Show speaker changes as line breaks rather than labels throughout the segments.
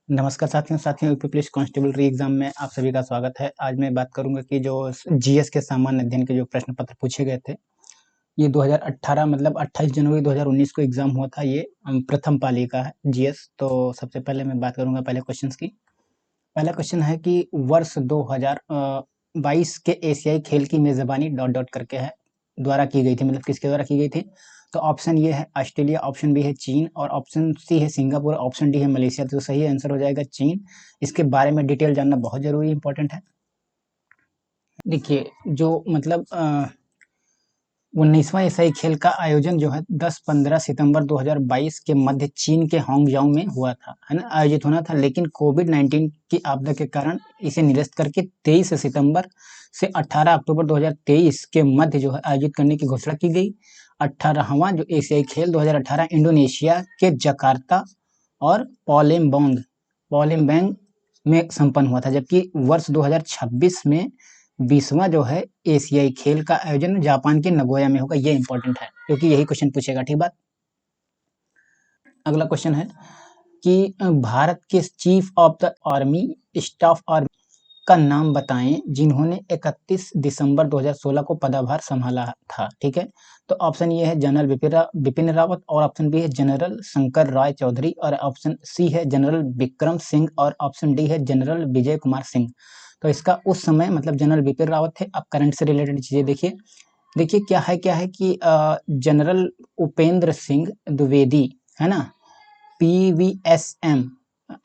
नमस्कार साथियों UP police constable री एग्जाम में आप सभी का स्वागत है। आज मैं बात करूंगा कि जो जीएस के सामान्य अध्ययन के जो प्रश्न पत्र पूछे गए थे, ये 2018 मतलब 28 जनवरी 2019 को एग्जाम हुआ था। ये प्रथम पाली का है जीएस। तो सबसे पहले मैं बात करूंगा पहले क्वेश्चंस की। पहला क्वेश्चन है कि वर्ष 2022 के एशियाई खेल की मेजबानी डॉट डॉट करके है द्वारा की गई थी, मतलब किसके द्वारा की गई थी। तो ऑप्शन ये है ऑस्ट्रेलिया, ऑप्शन बी है चीन और ऑप्शन सी है सिंगापुर, ऑप्शन डी है मलेशिया। तो सही आंसर हो जाएगा चीन। इसके बारे में डिटेल जानना बहुत जरूरी इंपॉर्टेंट है। देखिए जो मतलब 19वां एशियाई खेल का आयोजन जो है 10-15 सितंबर 2022 के मध्य चीन के हांगझाऊ में हुआ था, है ना, आयोजित होना था। लेकिन कोविड-19 की आपदा के कारण इसे निरस्त करके 23 सितंबर से 18 अक्टूबर 2023 के मध्य जो है आयोजित करने की घोषणा की गई। 18वां जो एशियाई खेल 2018 इंडोनेशिया के जकार्ता और पालेम्बांग में संपन्न हुआ था, जबकि वर्ष 2026 में 20वां जो है एशियाई खेल का आयोजन जापान के नगोया में होगा। ये इंपॉर्टेंट है क्योंकि यही क्वेश्चन पूछेगा। ठीक बात। अगला क्वेश्चन है कि भारत के chief of the army staff army का नाम बताएं जिन्होंने 31 दिसंबर 2016 को पदभार संभाला था। ठीक है, तो ऑप्शन ये है जनरल बिपिन रावत और ऑप्शन बी है जनरल शंकर राय चौधरी और ऑप्शन सी है जनरल विक्रम सिंह और ऑप्शन डी है जनरल विजय कुमार सिंह। तो इसका उस समय मतलब जनरल बिपिन रावत थे। अब करंट से रिलेटेड चीजें देखिए। देखिए क्या है कि जनरल उपेंद्र सिंह द्विवेदी, है ना, पीवीएसएम,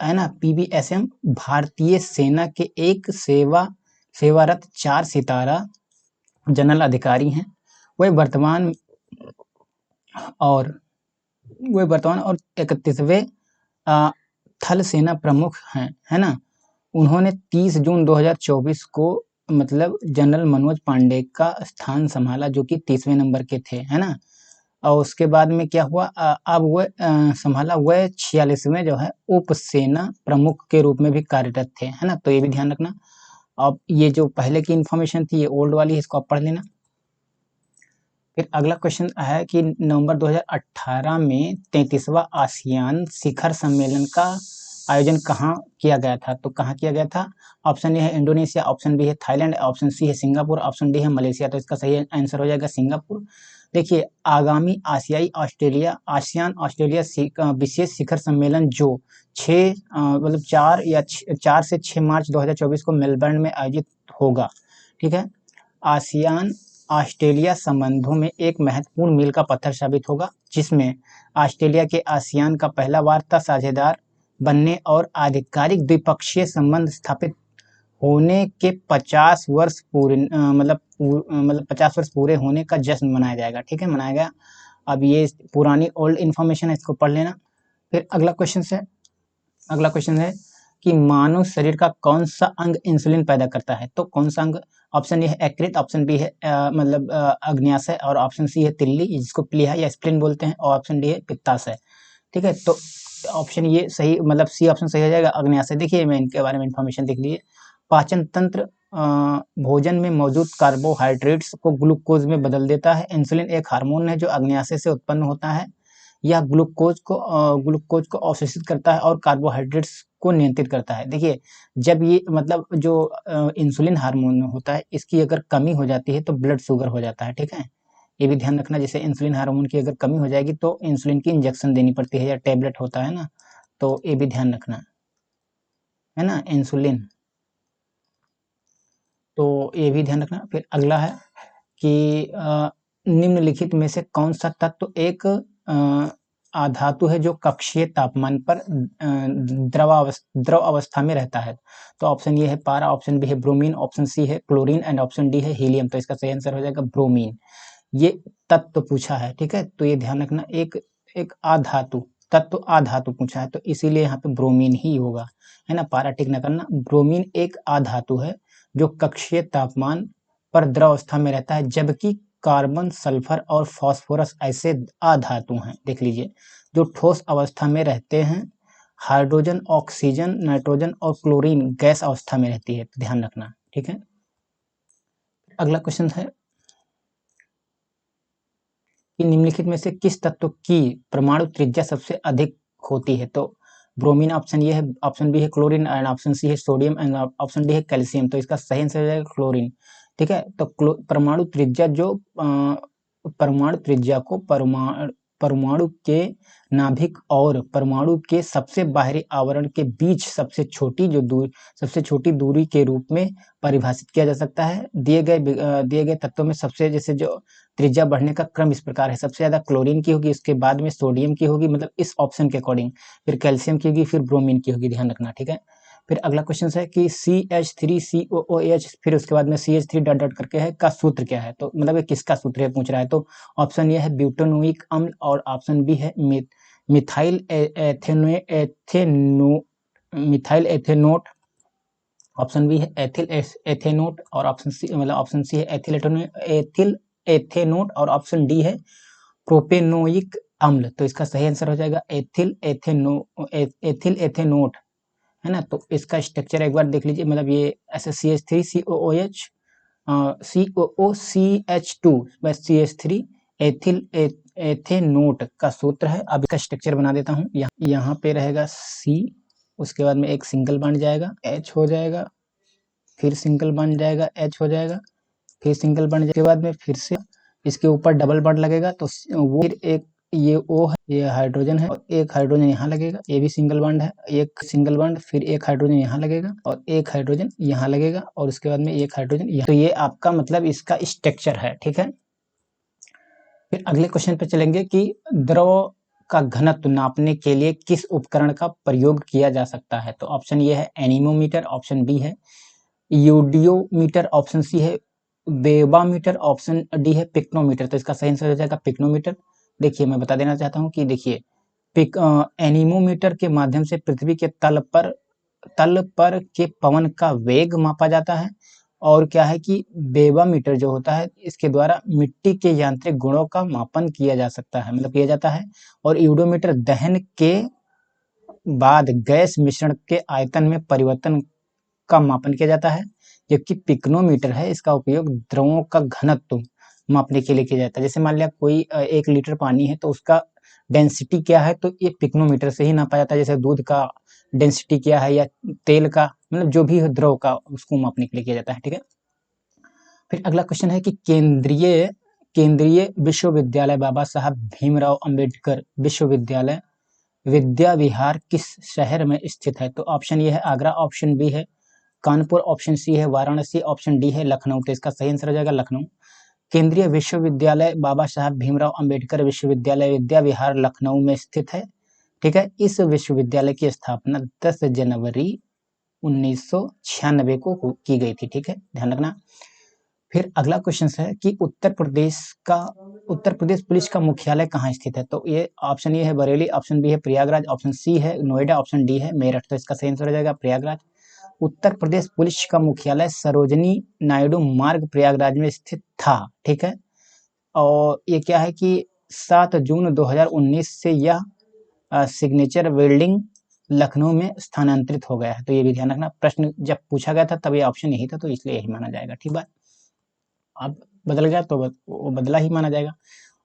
है ना, पीवीएसएम भारतीय सेना के एक सेवारत 4 सितारा जनरल अधिकारी हैं। वह वर्तमान और 31वें थल सेना प्रमुख हैं, है ना। उन्होंने 30 जून 2024 को मतलब जनरल मनोज पांडे का स्थान संभाला जो कि 30वें नंबर के थे, है ना। और उसके बाद में क्या हुआ, अब वह संभाला वह 46वें जो है उप सेना प्रमुख के रूप में भी कार्यरत थे, है ना। तो ये भी ध्यान रखना। अब ये जो पहले की इंफॉर्मेशन थी ये ओल्ड वाली है, इसको आप पढ़ लेना। फिर अगला क्वेश्चन है कि नवंबर 2018 में 33वां आसियान शिखर सम्मेलन का आयोजन कहाँ किया गया था। तो कहाँ किया गया था, ऑप्शन ए है इंडोनेशिया, ऑप्शन बी है थाईलैंड, ऑप्शन सी है सिंगापुर, ऑप्शन डी है मलेशिया। तो इसका सही आंसर हो जाएगा सिंगापुर। देखिए आगामी आसियान ऑस्ट्रेलिया विशेष शिखर सम्मेलन जो 4 से 6 मार्च 2024 को मेलबर्न में आयोजित होगा। ठीक है, आसियान ऑस्ट्रेलिया संबंधों में एक महत्वपूर्ण मील का पत्थर साबित होगा, जिसमें ऑस्ट्रेलिया के आसियान का पहला वार्ता साझेदार बनने और आधिकारिक द्विपक्षीय संबंध स्थापित होने के 50 वर्ष पूरे मतलब 50 वर्ष पूरे होने का जश्न मनाया जाएगा। ठीक है, मनाया गया। अब ये पुरानी ओल्ड इन्फॉर्मेशन है, इसको पढ़ लेना। फिर अगला क्वेश्चन है कि मानव शरीर का कौन सा अंग इंसुलिन पैदा करता है। तो कौन सा अंग, ऑप्शन ए है यकृत, ऑप्शन बी है अग्न्याशय और ऑप्शन सी है तिल्ली जिसको प्लीहा या स्प्लीन बोलते हैं और ऑप्शन डी है पित्ताशय। ठीक है, तो ऑप्शन ये सही मतलब सी ऑप्शन सही हो जाएगा अग्न्याशय। देखिए मैं इनके बारे में इन्फॉर्मेशन देख लीजिए। पाचन तंत्र भोजन में मौजूद कार्बोहाइड्रेट्स को ग्लूकोज में बदल देता है। इंसुलिन एक हार्मोन है जो अग्न्याशय से उत्पन्न होता है। यह ग्लूकोज को अवशोषित करता है और कार्बोहाइड्रेट्स को नियंत्रित करता है। देखिए जब ये मतलब जो इंसुलिन हार्मोन होता है इसकी अगर कमी हो जाती है तो ब्लड शुगर हो जाता है। ठीक है, ये भी ध्यान रखना। जैसे इंसुलिन हार्मोन की अगर कमी हो जाएगी तो इंसुलिन की इंजेक्शन देनी पड़ती है या टेबलेट होता है ना, तो ये भी ध्यान रखना, है ना, इंसुलिन। तो ये भी ध्यान रखना। फिर अगला है कि निम्नलिखित में से कौन सा तत्व एक अधातु है जो कक्षीय तापमान पर द्रव अवस्था में रहता है। तो ऑप्शन ये है पारा, ऑप्शन बी है ब्रोमीन, ऑप्शन सी है क्लोरीन एंड ऑप्शन डी है हीलियम। तो इसका सही आंसर हो जाएगा ब्रोमीन। ये तत्व पूछा है। ठीक है, तो ये ध्यान रखना, एक एक अधातु तत्व अधातु पूछा है तो इसीलिए यहाँ पे ब्रोमीन ही होगा, है ना। पारा टिक न करना। ब्रोमीन एक अधातु है जो कक्षीय तापमान पर द्रव अवस्था में रहता है, जबकि कार्बन, सल्फर और फास्फोरस ऐसे अधातु हैं, देख लीजिए, जो ठोस अवस्था में रहते हैं। हाइड्रोजन, ऑक्सीजन, नाइट्रोजन और क्लोरीन गैस अवस्था में रहती है, ध्यान रखना। ठीक है, अगला क्वेश्चन है कि निम्नलिखित में से किस तत्व की परमाणु त्रिज्या सबसे अधिक होती है। तो ब्रोमीन ऑप्शन ये है, ऑप्शन बी है क्लोरीन एंड ऑप्शन सी है सोडियम एंड ऑप्शन डी है कैल्शियम। तो इसका सही आंसर हो जाएगा क्लोरीन। ठीक है, तो परमाणु त्रिज्या जो परमाणु त्रिज्या को परमाणु के नाभिक और परमाणु के सबसे बाहरी आवरण के बीच सबसे छोटी दूरी के रूप में परिभाषित किया जा सकता है। दिए गए तत्वों में सबसे जैसे जो त्रिज्या बढ़ने का क्रम इस प्रकार है, सबसे ज्यादा क्लोरीन की होगी, इसके बाद में सोडियम की होगी, मतलब इस ऑप्शन के अकॉर्डिंग, फिर कैल्शियम की होगी, फिर ब्रोमीन की होगी, ध्यान रखना। ठीक है, फिर अगला क्वेश्चन है कि CH3COOH, फिर उसके बाद में CH3 डॉट डॉट करके है का सूत्र क्या है, तो मतलब ये किसका सूत्र है पूछ रहा है। तो ऑप्शन ये है ब्यूटानोइक अम्ल और ऑप्शन बी है मिथाइल एथेनोट, ऑप्शन बी है एथिल एथेनोट और ऑप्शन सी मतलब ऑप्शन सी है एथिल एथेनोट और ऑप्शन डी है प्रोपेनोइक अम्ल। तो इसका सही आंसर हो जाएगा एथिल एथेनोट, है ना। तो इसका स्ट्रक्चर एक बार देख लीजिए, मतलब ये ऐसे CH3COOH COOCH2 बस CH3 एथिल एथेनोट का सूत्र है। अब इसका स्ट्रक्चर बना देता हूँ। यहाँ पे रहेगा C, उसके बाद में एक सिंगल बॉन्ड जाएगा, H हो जाएगा, फिर सिंगल बॉन्ड जाएगा, H हो जाएगा, फिर सिंगल बॉन्ड के बाद में फिर से इसके ऊपर डबल बॉन्ड लगेगा, तो वो फिर एक ये O है, ये हाइड्रोजन है, और एक हाइड्रोजन यहाँ लगेगा, ये भी सिंगल बॉन्ड है, एक सिंगल बॉन्ड, फिर एक हाइड्रोजन यहाँ लगेगा और एक हाइड्रोजन यहाँ लगेगा, और उसके बाद में एक हाइड्रोजन यहाँ। तो ये आपका मतलब इसका स्ट्रक्चर है। ठीक है, फिर अगले क्वेश्चन पे चलेंगे कि द्रव का घनत्व नापने के लिए किस उपकरण का प्रयोग किया जा सकता है। तो ऑप्शन ये है एनीमोमीटर, ऑप्शन बी है यूडियोमीटर, ऑप्शन सी है बेबामीटर, ऑप्शन डी है पिक्नोमीटर। तो इसका सही आंसर हो जाएगा पिक्नोमीटर। देखिए मैं बता देना चाहता हूँ कि देखिए एनीमोमीटर के माध्यम से पृथ्वी के तल पर के पवन का वेग मापा जाता है, और क्या है कि बेबामीटर जो होता है इसके द्वारा मिट्टी के यांत्रिक गुणों का मापन किया जा सकता है, मतलब किया जाता है, और यूडोमीटर दहन के बाद गैस मिश्रण के आयतन में परिवर्तन का मापन किया जाता है, जबकि पिक्नोमीटर है इसका उपयोग द्रवों का घनत्व मापने के लिए किया जाता है। जैसे मान लिया कोई 1 लीटर पानी है तो उसका डेंसिटी क्या है, तो ये पिक्नोमीटर से ही नापा जाता है। जैसे दूध का डेंसिटी क्या है या तेल का, मतलब जो भी द्रव का, उसको मापने के लिए किया जाता है। ठीक है, फिर अगला क्वेश्चन है कि केंद्रीय विश्वविद्यालय बाबा साहब भीमराव अंबेडकर विश्वविद्यालय विद्या विहार किस शहर में स्थित है। तो ऑप्शन ये है आगरा, ऑप्शन बी है कानपुर, ऑप्शन सी है वाराणसी, ऑप्शन डी है लखनऊ। तो इसका सही आंसर हो जाएगा लखनऊ। केंद्रीय विश्वविद्यालय बाबा साहब भीमराव अंबेडकर विश्वविद्यालय विद्या विहार लखनऊ में स्थित है। ठीक है, इस विश्वविद्यालय की स्थापना 10 जनवरी 1996 को की गई थी। ठीक है, ध्यान रखना। फिर अगला क्वेश्चन है कि उत्तर प्रदेश पुलिस का मुख्यालय कहाँ स्थित है। तो ये ऑप्शन ये है बरेली, ऑप्शन बी है प्रयागराज, ऑप्शन सी है नोएडा, ऑप्शन डी है मेरठ। तो इसका सही आंसर हो जाएगा प्रयागराज। उत्तर प्रदेश पुलिस का मुख्यालय सरोजनी नायडू मार्ग प्रयागराज में स्थित था। ठीक है, और ये क्या है कि 7 जून 2019 से यह सिग्नेचर बिल्डिंग लखनऊ में स्थानांतरित हो गया है। तो ये भी ध्यान रखना, प्रश्न जब पूछा गया था तब ये ऑप्शन यही था, तो इसलिए यही माना जाएगा। ठीक बात, अब बदल गया तो वो बदला ही माना जाएगा।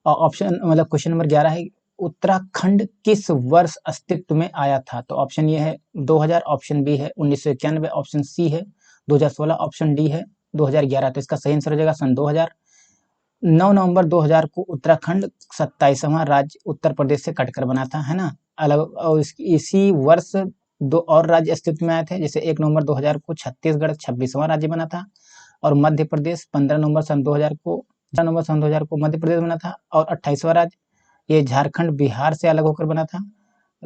और ऑप्शन मतलब क्वेश्चन नंबर 11 है उत्तराखंड किस वर्ष अस्तित्व में आया था। तो ऑप्शन ये है 2000, ऑप्शन बी है 1991, ऑप्शन सी है 2016, ऑप्शन डी है 2011। तो इसका सही आंसर हो जाएगा सन 2000। 9 नवंबर 2000 को उत्तराखंड 27वां राज्य उत्तर प्रदेश से कटकर बना था, है ना। अलग, और इसी वर्ष 2 और राज्य अस्तित्व में आए थे। जैसे 1 नवंबर 2000 को छत्तीसगढ़ 26वां राज्य बना था, और मध्य प्रदेश 15 नवंबर सन 2000 को मध्य प्रदेश बना था, और 28वां राज्य ये झारखंड बिहार से अलग होकर बना था।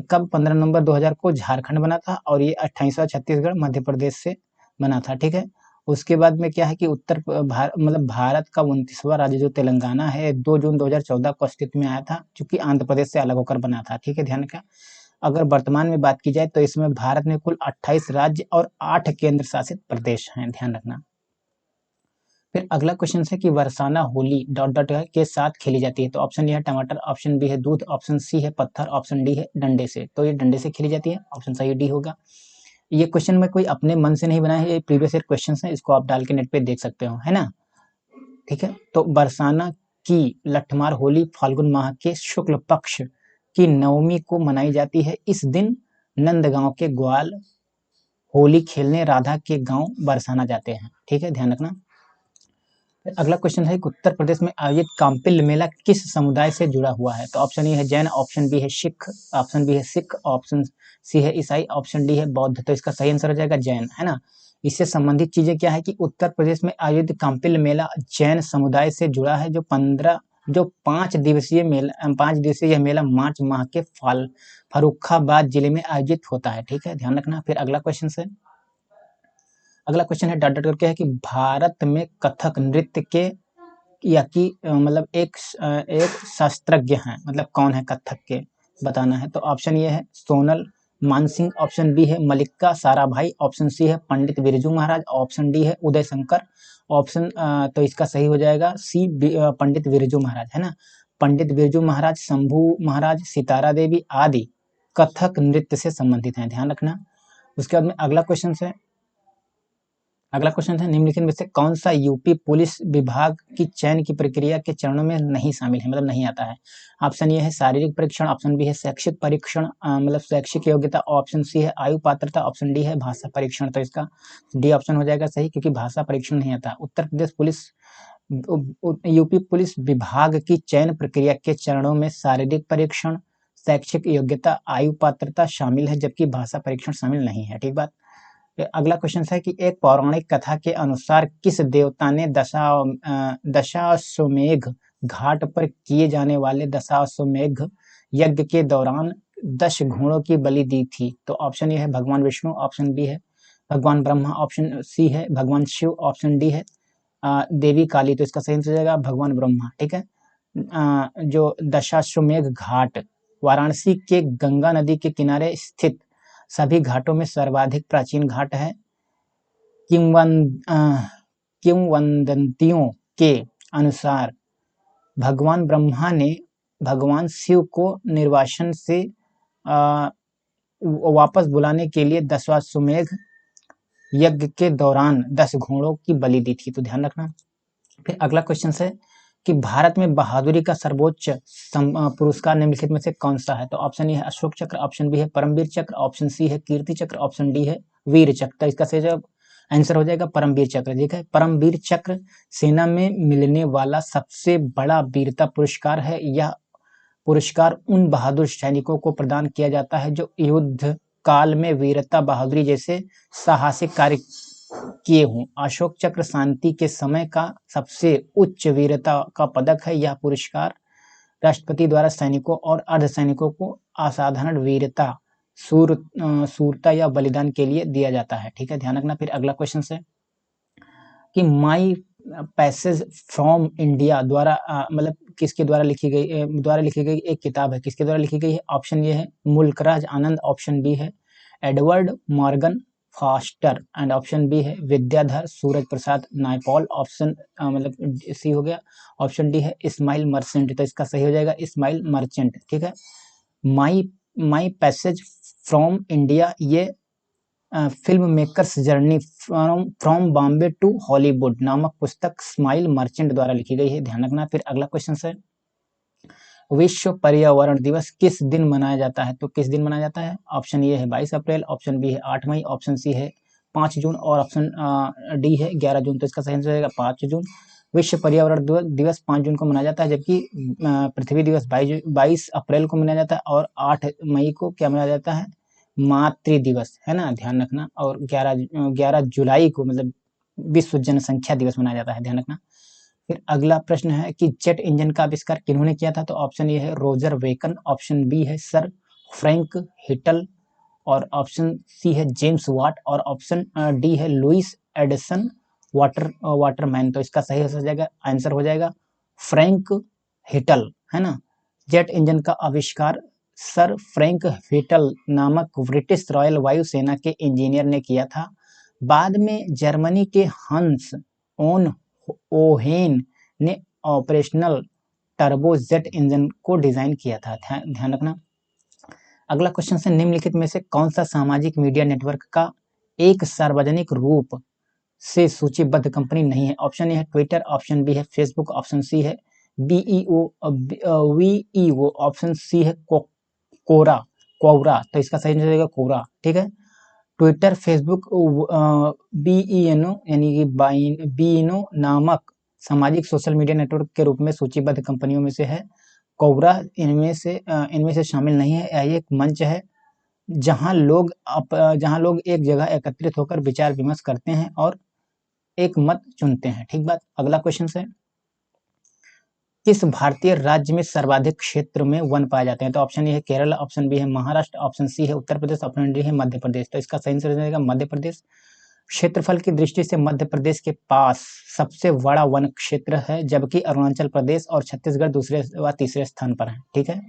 कब? 15 नवंबर 2000 को झारखंड बना था, और ये 28वां छत्तीसगढ़ मध्य प्रदेश से बना था। ठीक है, उसके बाद में क्या है कि भारत का 29वां राज्य जो तेलंगाना है 2 जून 2014 को अस्तित्व में आया था, चूंकि आंध्र प्रदेश से अलग होकर बना था। ठीक है, ध्यान रखना। अगर वर्तमान में बात की जाए तो इसमें भारत में कुल 28 राज्य और 8 केंद्र शासित प्रदेश हैं, ध्यान रखना। फिर अगला क्वेश्चन है कि बरसाना होली डॉट डॉट के साथ खेली जाती है। तो ऑप्शन ए है टमाटर, ऑप्शन बी है दूध, ऑप्शन सी है पत्थर, ऑप्शन डी है डंडे से। तो ये डंडे से खेली जाती है, ऑप्शन सही डी होगा। ये क्वेश्चन में कोई अपने मन से नहीं बनाया है, ये प्रीवियस ईयर क्वेश्चन है, इसको आप डाल के नेट पे देख सकते हो, है ना। ठीक है, तो बरसाना की लठमार होली फाल्गुन माह के शुक्ल पक्ष की नवमी को मनाई जाती है। इस दिन नंदगांव के ग्वाल होली खेलने राधा के गांव बरसाना जाते हैं। ठीक है, ध्यान रखना। फिर अगला क्वेश्चन है कि उत्तर प्रदेश में आयोजित कांपिल मेला किस समुदाय से जुड़ा हुआ है? तो ऑप्शन ए है जैन, ऑप्शन बी है सिख, ऑप्शन बी है सिख, ऑप्शन सी है ईसाई, ऑप्शन डी है बौद्ध। तो इसका सही आंसर हो जाएगा जैन, है ना। इससे संबंधित चीजें क्या है कि उत्तर प्रदेश में आयोजित कांपिल मेला जैन समुदाय से जुड़ा है, जो 5 दिवसीय यह मेला मार्च माह के फर्रुखाबाद जिले में आयोजित होता है। ठीक है, ध्यान रखना। फिर अगला क्वेश्चन है डॉट डॉट करके है कि भारत में कथक नृत्य के या कि मतलब एक शास्त्रज्ञ हैं, मतलब कौन है कथक के, बताना है। तो ऑप्शन ये है सोनल मानसिंह, ऑप्शन बी है मल्लिका साराभाई, ऑप्शन सी है पंडित बिरजू महाराज, ऑप्शन डी है उदय शंकर, ऑप्शन तो इसका सही हो जाएगा सी पंडित बिरजू महाराज, है ना। पंडित बिरजू महाराज, शंभू महाराज, सितारा देवी आदि कथक नृत्य से संबंधित हैं, ध्यान रखना। उसके बाद में अगला क्वेश्चन है निम्नलिखित में से कौन सा यूपी पुलिस विभाग की चयन की प्रक्रिया के चरणों में नहीं शामिल है, मतलब नहीं आता है। ऑप्शन ए है शारीरिक परीक्षण, ऑप्शन बी है शैक्षिक परीक्षण मतलब शैक्षिक योग्यता, ऑप्शन सी है आयु पात्रता, ऑप्शन डी है भाषा परीक्षण। तो इसका डी ऑप्शन हो जाएगा सही, क्योंकि भाषा परीक्षण नहीं आता। Uttar Pradesh police UP police विभाग की चयन प्रक्रिया के चरणों में शारीरिक परीक्षण, शैक्षिक योग्यता, आयु पात्रता शामिल है, जबकि भाषा परीक्षण शामिल नहीं है। ठीक बात। अगला क्वेश्चन है कि एक पौराणिक कथा के अनुसार किस देवता ने दशाश्वमेध घाट पर किए जाने वाले दशाश्वमेध यज्ञ के दौरान 10 घोड़ों की बलि दी थी? तो ऑप्शन ए है भगवान विष्णु, ऑप्शन बी है भगवान ब्रह्मा, ऑप्शन सी है भगवान शिव, ऑप्शन डी है देवी काली। तो इसका सही आंसर हो जाएगा भगवान ब्रह्मा। ठीक है। जो दशाश्वमेध घाट वाराणसी के गंगा नदी के किनारे स्थित सभी घाटों में सर्वाधिक प्राचीन घाट है। किंवदंतियों के अनुसार भगवान ब्रह्मा ने भगवान शिव को निर्वासन से वापस बुलाने के लिए दशाश्वमेध यज्ञ के दौरान 10 घोड़ों की बलि दी थी। तो ध्यान रखना। फिर अगला क्वेश्चन है कि भारत में बहादुरी का सर्वोच्च पुरस्कार निम्नलिखित में से कौन सा है? तो ऑप्शन ए है अशोक चक्र, ऑप्शन बी है परमवीर चक्र, ऑप्शन सी है कीर्ति चक्र, ऑप्शन डी है वीर चक्र। तो इसका सही आंसर हो जाएगा परमवीर चक्र। ठीक है, परमवीर चक्र सेना में मिलने वाला सबसे बड़ा वीरता पुरस्कार है। यह पुरस्कार उन बहादुर सैनिकों को प्रदान किया जाता है जो युद्ध काल में वीरता, बहादुरी जैसे साहसिक कार्य किए हों। अशोक चक्र शांति के समय का सबसे उच्च वीरता का पदक है। यह पुरस्कार राष्ट्रपति द्वारा सैनिकों और अर्धसैनिकों को असाधारण वीरता, शूरता या बलिदान के लिए दिया जाता है। ठीक है, ध्यान रखना। फिर अगला क्वेश्चन है कि माई पैसेज फ्रॉम इंडिया द्वारा मतलब किसके द्वारा लिखी गई एक किताब है, किसके द्वारा लिखी गई है? ऑप्शन ये है मुल्कराज आनंद, ऑप्शन बी है Edward Morgan Forster, and option B है विद्याधर सूरज प्रसाद नायपॉल, ऑप्शन मतलब सी हो गया, ऑप्शन डी है इस्माइल मर्चेंट। तो इसका सही हो जाएगा इस्माइल मर्चेंट। ठीक है, माई पैसेज फ्रॉम इंडिया ये film makers journey from Bombay to Hollywood नामक पुस्तक इस्माइल मर्चेंट द्वारा लिखी गई है, ध्यान रखना। फिर अगला क्वेश्चन है विश्व पर्यावरण दिवस किस दिन मनाया जाता है? तो किस दिन मनाया जाता है? ऑप्शन ए है 22 अप्रैल, ऑप्शन बी है 8 मई, ऑप्शन सी है 5 जून और ऑप्शन डी है 11 जून। तो इसका सही आंसर रहेगा 5 जून। विश्व पर्यावरण दिवस 5 जून को मनाया जाता है, जबकि पृथ्वी दिवस 22 अप्रैल को मनाया जाता है और 8 मई को क्या मनाया जाता है? मातृ दिवस, है ना, ध्यान रखना। और 11 जुलाई को मतलब विश्व जनसंख्या दिवस मनाया जाता है, ध्यान रखना। फिर अगला प्रश्न है कि जेट इंजन का आविष्कार किन्होंने किया था? तो ऑप्शन ए है रोजर वेकन, ऑप्शन बी है सर फ्रैंक हिटल और ऑप्शन सी है जेम्स वाट और ऑप्शन डी है लुइस एडिसन वाटरमैन। तो इसका सही आंसर हो जाएगा फ्रैंक हिटल, है ना। जेट इंजन का आविष्कार सर फ्रैंक हिटल नामक ब्रिटिश रॉयल वायुसेना के इंजीनियर ने किया था। बाद में जर्मनी के हंस ओन ओहेन ने ऑपरेशनल टर्बोजेट इंजन को डिजाइन किया था, ध्यान रखना। अगला क्वेश्चन है निम्नलिखित में से कौन सा सामाजिक मीडिया नेटवर्क का एक सार्वजनिक रूप से सूचीबद्ध कंपनी नहीं है? ऑप्शन ए है ट्विटर, ऑप्शन बी है फेसबुक, ऑप्शन सी है वीईओ, ऑप्शन सी है कोवरा, तो इसका सही आंसर हो जाएगा कोवरा, ठीक है। ट्विटर, फेसबुक, बीईएनओ यानी कि बीइनो नामक सामाजिक सोशल मीडिया नेटवर्क के रूप में सूचीबद्ध कंपनियों में से है। कोवरा इनमें से शामिल नहीं है। यह एक मंच है जहां लोग एक जगह एकत्रित होकर विचार विमर्श करते हैं और एक मत चुनते हैं, ठीक बात। अगला क्वेश्चन है, किस भारतीय राज्य में सर्वाधिक क्षेत्र में वन पाए जाते हैं? तो ऑप्शन ए है केरल, ऑप्शन बी है महाराष्ट्र, ऑप्शन सी है उत्तर प्रदेश, ऑप्शन डी है मध्य प्रदेश। तो इसका सही आंसर हो जाएगा मध्य प्रदेश। क्षेत्रफल की दृष्टि से मध्य प्रदेश के पास सबसे बड़ा वन क्षेत्र है, जबकि अरुणाचल प्रदेश और छत्तीसगढ़ दूसरे व तीसरे स्थान पर है, ठीक है।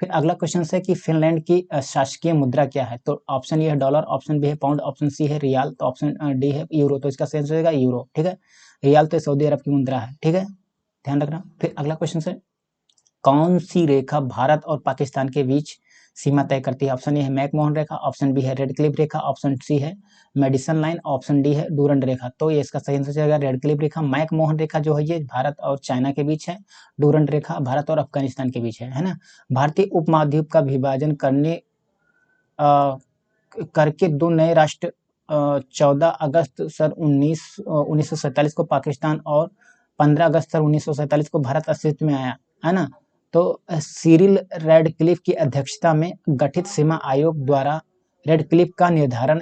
फिर अगला क्वेश्चन है कि फिनलैंड की शासकीय मुद्रा क्या है? तो ऑप्शन ए है डॉलर, ऑप्शन बी है पाउंड, ऑप्शन सी है रियाल, तो ऑप्शन डी है यूरो। तो इसका सही आंसर हो जाएगा यूरो, ठीक है। रियाल तो सऊदी अरब की मुद्रा है, ठीक है, ध्यान रखना। फिर अगला क्वेश्चन है, कौन सी रेखा भारत और पाकिस्तान के बीच सीमा तय करती है? ऑप्शन ए है मैकमोहन रेखा, ऑप्शन बी है रेड क्लिफ रेखा, ऑप्शन सी है मेडिसन लाइन, ऑप्शन डी है डूरंड रेखा। तो ये इसका सही आंसर जाएगा रेड क्लिफ रेखा। मैकमोहन रेखा जो है ये भारत और चाइना के बीच है, डूरंड रेखा भारत और अफगानिस्तान के बीच है ना। भारतीय उपमहाद्वीप का विभाजन करके दो नए राष्ट्र 14 अगस्त सन 1947 को पाकिस्तान और 15 अगस्त सन 1947 को भारत अस्तित्व में आया, है ना। तो सिरिल रेडक्लिफ की अध्यक्षता में गठित सीमा आयोग द्वारा रेडक्लिफ का निर्धारण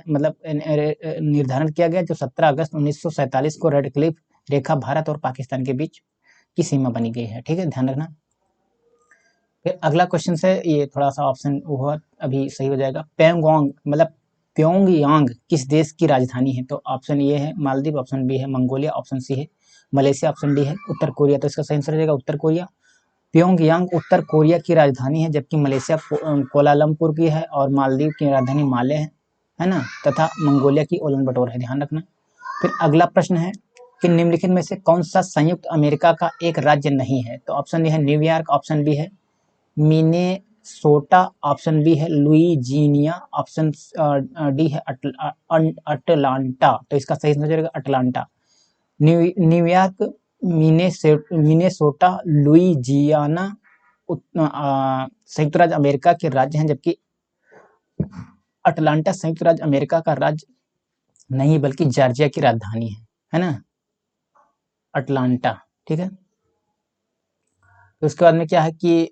किया गया, जो 17 अगस्त 1947 को रेडक्लिफ रेखा भारत और पाकिस्तान के बीच की सीमा बनी गई है, ठीक है, ध्यान रखना। फिर अगला क्वेश्चन है, ये थोड़ा सा ऑप्शन वो अभी सही हो जाएगा। प्योंगयांग किस देश की राजधानी है? तो ऑप्शन ए है मालदीव, ऑप्शन बी है मंगोलिया, ऑप्शन सी है मलेशिया, ऑप्शन डी है उत्तर कोरिया। तो इसका सही आंसर हो जाएगा उत्तर कोरिया। प्योंगयांग उत्तर कोरिया की राजधानी है, जबकि मलेशिया कोलालमपुर की है और मालदीव की राजधानी माले है ना, तथा मंगोलिया की उलानबटोर है, ध्यान रखना। फिर अगला प्रश्न है कि निम्नलिखित में से कौन सा संयुक्त अमेरिका का एक राज्य नहीं है? तो ऑप्शन ए है न्यूयॉर्क, ऑप्शन बी है मिनेसोटा, ऑप्शन बी है लुइजियाना, ऑप्शन डी है अटलांटा। तो इसका सही आंसर जाएगा अटलांटा। न्यूयॉर्क, मिनेसोटा, लुइजियाना संयुक्त राज्य अमेरिका के राज्य हैं, जबकि अटलांटा संयुक्त राज्य अमेरिका का राज्य नहीं बल्कि जॉर्जिया की राजधानी है ना, अटलांटा, ठीक है। तो उसके बाद में क्या है कि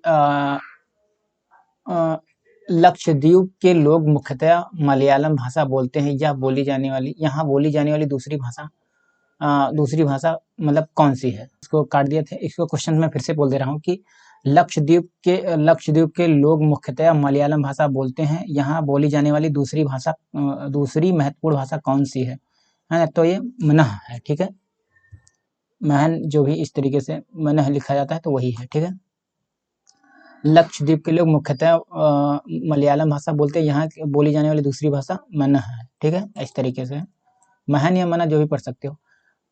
लक्षद्वीप के लोग मुख्यतः मलयालम भाषा बोलते हैं। यहाँ बोली जाने वाली दूसरी भाषा मतलब कौन सी है? इसको काट दिए थे, इसको क्वेश्चन में फिर से बोल दे रहा हूँ कि लक्षद्वीप के लोग मुख्यतः मलयालम भाषा बोलते हैं। यहाँ बोली जाने वाली दूसरी महत्वपूर्ण भाषा कौन सी है ना? तो ये मनह है, ठीक है। महन जो भी इस तरीके से मनह लिखा जाता है तो वही है, ठीक है। लक्षद्वीप के लोग मुख्यतः मलयालम भाषा बोलते हैं। यहाँ बोली जाने वाली दूसरी भाषा मनह है, ठीक है, इस तरीके से महन या मना जो भी पढ़ सकते हो।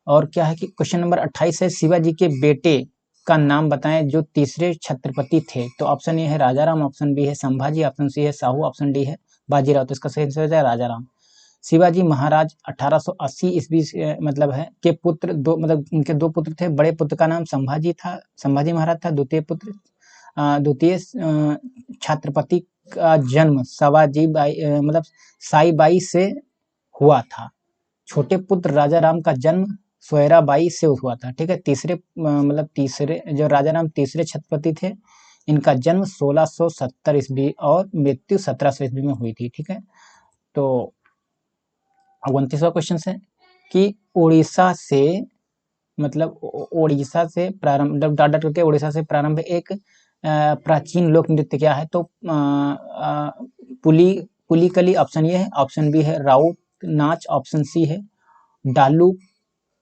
और क्या है कि क्वेश्चन नंबर 28 है, शिवाजी के बेटे का नाम बताएं जो तीसरे छत्रपति थे। तो ऑप्शन ए है राजाराम, ऑप्शन बी है संभाजी, ऑप्शन सी है साहू, ऑप्शन डी है बाजीराव। तो इसका सही आंसर है राजाराम। शिवाजी महाराज 1880 ईस्वी मतलब है के पुत्र उनके दो पुत्र थे। बड़े पुत्र का नाम संभाजी महाराज था। द्वितीय छत्रपति का जन्म साईबाई से हुआ था। छोटे पुत्र राजाराम का जन्म सोयराबाई से हुआ था, ठीक है। तीसरे जो राजाराम तीसरे छत्रपति थे, इनका जन्म 1670 ईस्वी और मृत्यु 1700 ईस्वी में हुई थी, ठीक है। तो 29वां क्वेश्चन है कि उड़ीसा से प्रारंभ एक प्राचीन लोक नृत्य क्या है? तो पुलिकली ऑप्शन ए है, ऑप्शन बी है राउत नाच, ऑप्शन सी है डालू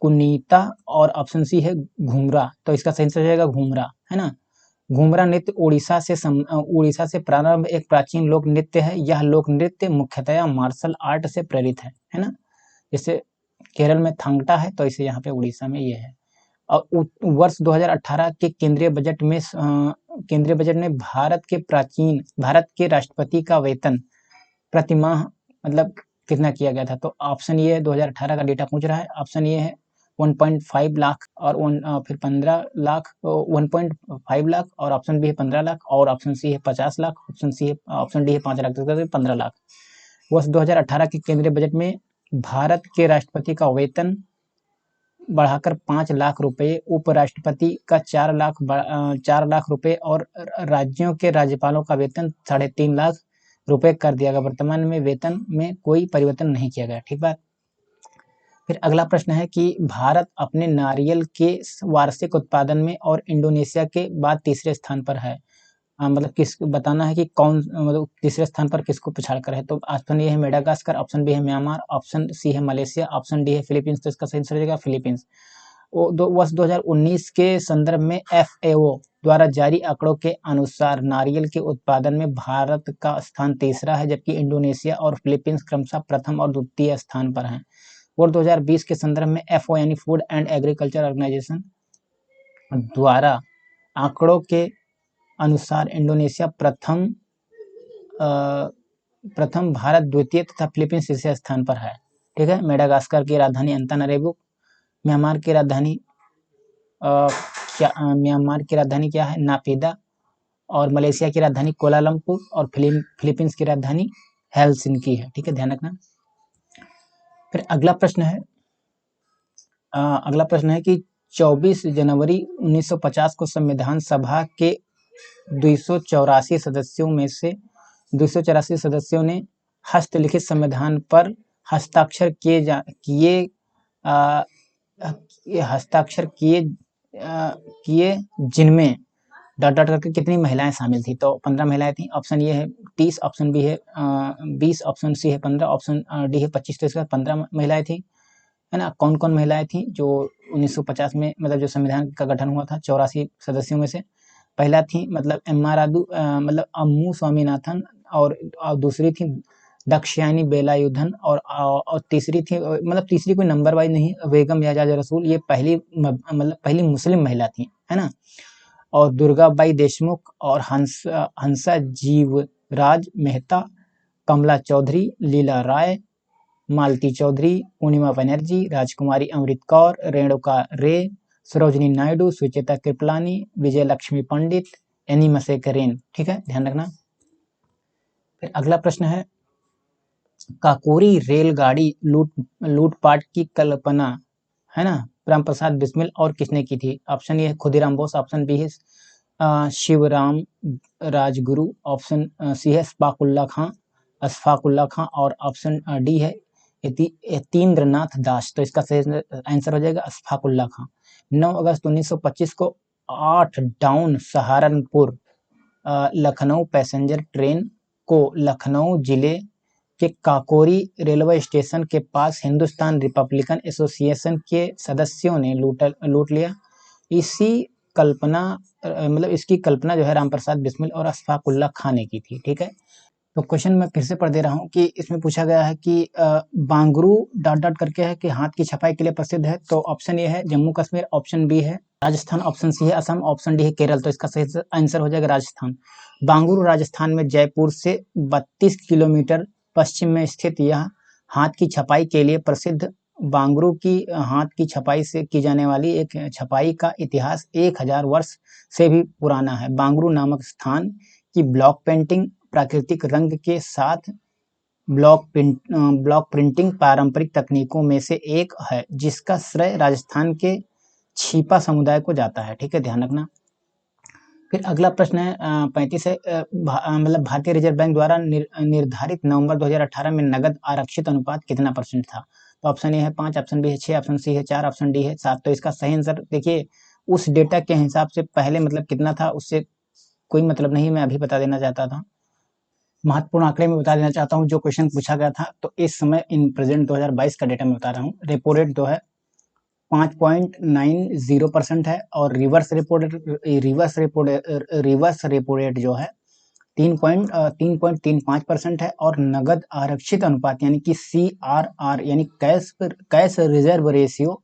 कुनीता और ऑप्शन सी है घूमरा। तो इसका सही आंसर हो जाएगा घूमरा, है ना। घूमरा नृत्य उड़ीसा से प्रारंभ एक प्राचीन लोक नृत्य है। यह लोक नृत्य मुख्यतया मार्शल आर्ट से प्रेरित है ना। जैसे केरल में थांगटा है, तो इसे यहाँ पे उड़ीसा में ये है। और वर्ष 2018 के केंद्रीय बजट में भारत के राष्ट्रपति का वेतन प्रतिमाह मतलब कितना किया गया था? तो ऑप्शन ये 2018 का डेटा पूछ रहा है। ऑप्शन ये है 1.5 लाख और फिर 15 लाख 1.5 लाख और ऑप्शन बी है 15 लाख और ऑप्शन सी है 50 लाख, ऑप्शन डी है 5 लाख, तो 15 लाख। वर्ष 2018 के केंद्रीय बजट में भारत के राष्ट्रपति का वेतन बढ़ाकर 5 लाख रुपए, उपराष्ट्रपति का 4 लाख रुपए और राज्यों के राज्यपालों का वेतन 3.5 लाख रुपए कर दिया गया। वर्तमान में वेतन में कोई परिवर्तन नहीं किया गया। ठीक बात। फिर अगला प्रश्न है कि भारत अपने नारियल के वार्षिक उत्पादन में और इंडोनेशिया के बाद तीसरे स्थान पर है। मतलब किस बताना है कि कौन मतलब तीसरे स्थान पर किसको पिछाड़ कर है। तो ऑप्शन ए है मेडागास्कर, ऑप्शन बी है म्यांमार, ऑप्शन सी है मलेशिया, ऑप्शन डी है फिलीपींस। तो इसका सही आंसर हो जाएगा फिलीपींस। वर्ष 2019 के संदर्भ में FAO द्वारा जारी आंकड़ों के अनुसार नारियल के उत्पादन में भारत का स्थान तीसरा है, जबकि इंडोनेशिया और फिलीपींस क्रमशः प्रथम और द्वितीय स्थान पर हैं। वर्ष 2020 के संदर्भ में FAO यानी फूड एंड एग्रीकल्चर ऑर्गेनाइजेशन द्वारा आंकड़ों के अनुसार इंडोनेशिया प्रथम, भारत द्वितीय तथा फिलीपींस तीसरे स्थान पर है। ठीक है। मेडागास्कर की राजधानी अंतानारिवो, म्यांमार की राजधानी क्या है, नापिदा, और मलेशिया की राजधानी कोलालमपुर और फिलीपींस की राजधानी हेलसिंकी है। ठीक है, ध्यान रखना। फिर अगला प्रश्न है कि 24 जनवरी 1950 को संविधान सभा के 284 सदस्यों ने हस्तलिखित संविधान पर हस्ताक्षर किए जिनमें डॉट करके कितनी महिलाएं शामिल थी। तो 15 महिलाएं थी। ऑप्शन ये है 30, ऑप्शन बी है 20, ऑप्शन सी है 15, ऑप्शन डी है 25। तो इसका 15 महिलाएं थी, है ना। कौन कौन महिलाएं थी जो 1950 में मतलब जो संविधान का गठन हुआ था 84 सदस्यों में से? पहला थी मतलब मतलब अम्मू स्वामीनाथन, और दूसरी थी दक्षयानी बेलायुधन, और तीसरी थी मतलब तीसरी कोई नंबर वाइज नहीं, बेगम एजाज रसूल। ये पहली मुस्लिम महिला थी, है ना। और दुर्गाबाई देशमुख और हंसा जीवराज मेहता, कमला चौधरी, लीला राय, मालती चौधरी, पूर्णिमा बनर्जी, राजकुमारी अमृत कौर, रेणुका रे, सरोजनी नायडू, सुचेता कृपलानी, विजय लक्ष्मी पंडित, एनी मसेकरेन। ठीक है, ध्यान रखना। फिर अगला प्रश्न है काकोरी रेलगाड़ी लूटपाट की कल्पना, है ना, राम प्रसाद बिस्मिल और किसने की थी? ऑप्शन ए है खुदीराम बोस, ऑप्शन बी है शिवराम राजगुरु, ऑप्शन सी है अशफाक उल्ला खां, और ऑप्शन डी है यतीन्द्रनाथ दास। तो इसका सही आंसर हो जाएगा अशफाक उल्ला खां। 9 अगस्त 1925 को 8 down Saharanpur Lucknow passenger train को लखनऊ जिले के काकोरी रेलवे स्टेशन के पास हिंदुस्तान रिपब्लिकन एसोसिएशन के सदस्यों ने लूट लिया। इसकी कल्पना जो है रामप्रसाद बिस्मिल और अशफाक उल्ला खां ने की थी। ठीक है। तो क्वेश्चन मैं फिर से पढ़ दे रहा हूँ कि इसमें पूछा गया है कि बांगरू डॉट करके है कि हाथ की छपाई के लिए प्रसिद्ध है। तो ऑप्शन ए है जम्मू कश्मीर, ऑप्शन बी है राजस्थान, ऑप्शन सी है असम, ऑप्शन डी है केरल। तो इसका सही आंसर हो जाएगा राजस्थान। बांगरू राजस्थान में जयपुर से 32 किलोमीटर पश्चिम में स्थित यह हाथ की छपाई के लिए प्रसिद्ध बांगरू की हाथ की छपाई से की जाने वाली एक छपाई का इतिहास 1000 वर्ष से भी पुराना है। बांगरू नामक स्थान की ब्लॉक पेंटिंग प्राकृतिक रंग के साथ ब्लॉक प्रिंटिंग पारंपरिक तकनीकों में से एक है, जिसका श्रेय राजस्थान के छिपा समुदाय को जाता है। ठीक है, ध्यान रखना। फिर अगला प्रश्न है 35 है मतलब भारतीय रिजर्व बैंक द्वारा निर्धारित नवंबर 2018 में नगद आरक्षित अनुपात कितना % था? तो ऑप्शन ए है 5, ऑप्शन बी है 6, ऑप्शन सी है 4, ऑप्शन डी है 7। तो इसका सही आंसर देखिए उस डेटा के हिसाब से पहले मतलब कितना था उससे कोई मतलब नहीं, मैं अभी बता देना चाहता था। महत्वपूर्ण आंकड़े में बता देना चाहता हूँ जो क्वेश्चन पूछा गया था। तो इस समय इन प्रेजेंट 2022 का डेटा मैं बता रहा हूँ। रेपो रेट जो है 5.90% है, और रिवर्स रेपो रेट जो है 3.35% है, और नगद आरक्षित अनुपात यानी कि CRR यानी कैश रिजर्व रेशियो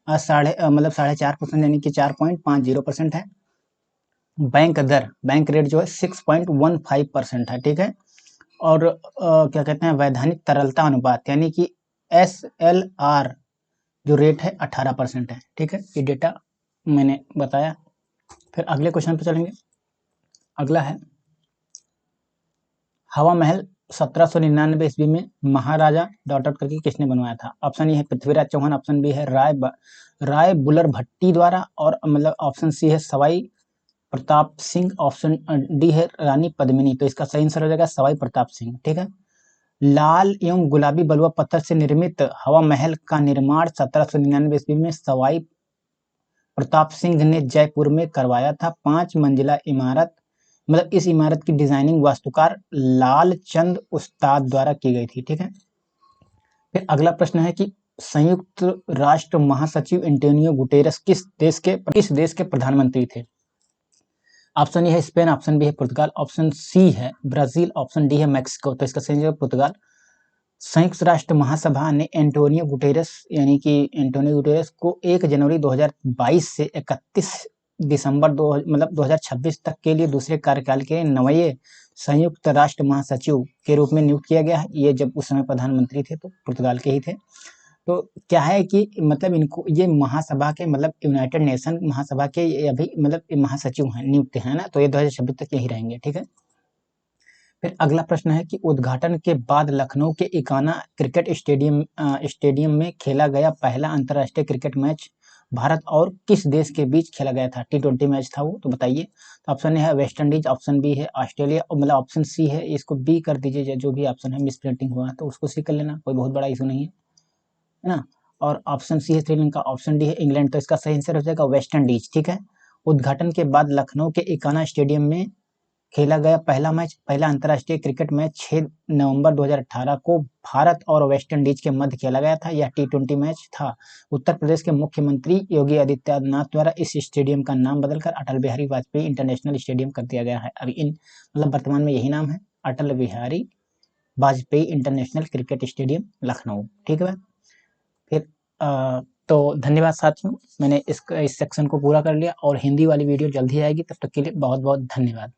4.5% यानी कि 4.50% है। बैंक रेट जो है 6.15% है। ठीक है। और क्या कहते हैं वैधानिक तरलता अनुपात यानी कि SLR जो रेट है 18% है। ठीक है, ये डेटा मैंने बताया। फिर अगले क्वेश्चन पे चलेंगे। अगला है हवा महल 1799 ईस्वी में महाराजा डॉट डॉट करके किसने बनवाया था? ऑप्शन ए है पृथ्वीराज चौहान, ऑप्शन बी है राय बुलर भट्टी द्वारा, और मतलब ऑप्शन सी है सवाई प्रताप सिंह, ऑप्शन डी है रानी पद्मिनी। तो इसका सही आंसर हो जाएगा सवाई प्रताप सिंह। ठीक है, लाल एवं गुलाबी बलुआ पत्थर से निर्मित हवा महल का निर्माण 1799 ईस्वी में सवाई प्रताप सिंह ने जयपुर में करवाया था। 5 मंजिला इमारत, मतलब इस इमारत की डिजाइनिंग वास्तुकार लालचंद उस्ताद द्वारा की गई थी। ठीक है, फिर अगला प्रश्न है कि संयुक्त राष्ट्र महासचिव एंटोनियो गुटेरस किस देश के प्रधानमंत्री थे? ऑप्शन ए है स्पेन, ऑप्शन बी है पुर्तगाल, ऑप्शन सी है ब्राजील, ऑप्शन डी है मैक्सिको। तो इसका सही जवाब पुर्तगाल। संयुक्त राष्ट्र महासभा ने एंटोनियो गुटेरस यानी कि एंटोनियो गुटेरस को 1 जनवरी 2022 से 31 दिसंबर 2026 तक के लिए दूसरे कार्यकाल के नए संयुक्त राष्ट्र महासचिव के रूप में नियुक्त किया गया है। ये जब उस समय प्रधानमंत्री थे तो पुर्तगाल के ही थे। तो क्या है कि मतलब इनको ये महासभा के मतलब यूनाइटेड नेशन महासभा के अभी मतलब महासचिव हैं, नियुक्त हैं ना, तो ये 2026 तक यही रहेंगे। ठीक है, फिर अगला प्रश्न है कि उद्घाटन के बाद लखनऊ के इकाना क्रिकेट स्टेडियम में खेला गया पहला अंतर्राष्ट्रीय क्रिकेट मैच भारत और किस देश के बीच खेला गया था? T20 मैच था वो, तो बताइए। तो ऑप्शन ए है वेस्ट इंडीज, ऑप्शन बी है ऑस्ट्रेलिया, मतलब ऑप्शन सी है, इसको बी कर दीजिए, जो भी ऑप्शन है मिस प्रिंटिंग हुआ तो उसको सी कर लेना, कोई बहुत बड़ा इशू नहीं है ना। और ऑप्शन सी है श्रीलंका, ऑप्शन डी है इंग्लैंड। तो इसका सही आंसर हो जाएगा वेस्ट इंडीज। ठीक है, उद्घाटन के बाद लखनऊ के इकाना स्टेडियम में खेला गया पहला अंतर्राष्ट्रीय क्रिकेट मैच 6 नवंबर 2018 को भारत और वेस्ट इंडीज के मध्य खेला गया था। यह T20 मैच था। उत्तर प्रदेश के मुख्यमंत्री योगी आदित्यनाथ द्वारा इस स्टेडियम का नाम बदलकर अटल बिहारी वाजपेयी इंटरनेशनल स्टेडियम कर दिया गया है। अभी मतलब वर्तमान में यही नाम है, Atal Bihari Vajpayee international cricket stadium Lucknow. ठीक है, फिर तो धन्यवाद साथियों, मैंने इस सेक्शन को पूरा कर लिया और हिंदी वाली वीडियो जल्दी आएगी। तब तक के लिए बहुत बहुत धन्यवाद।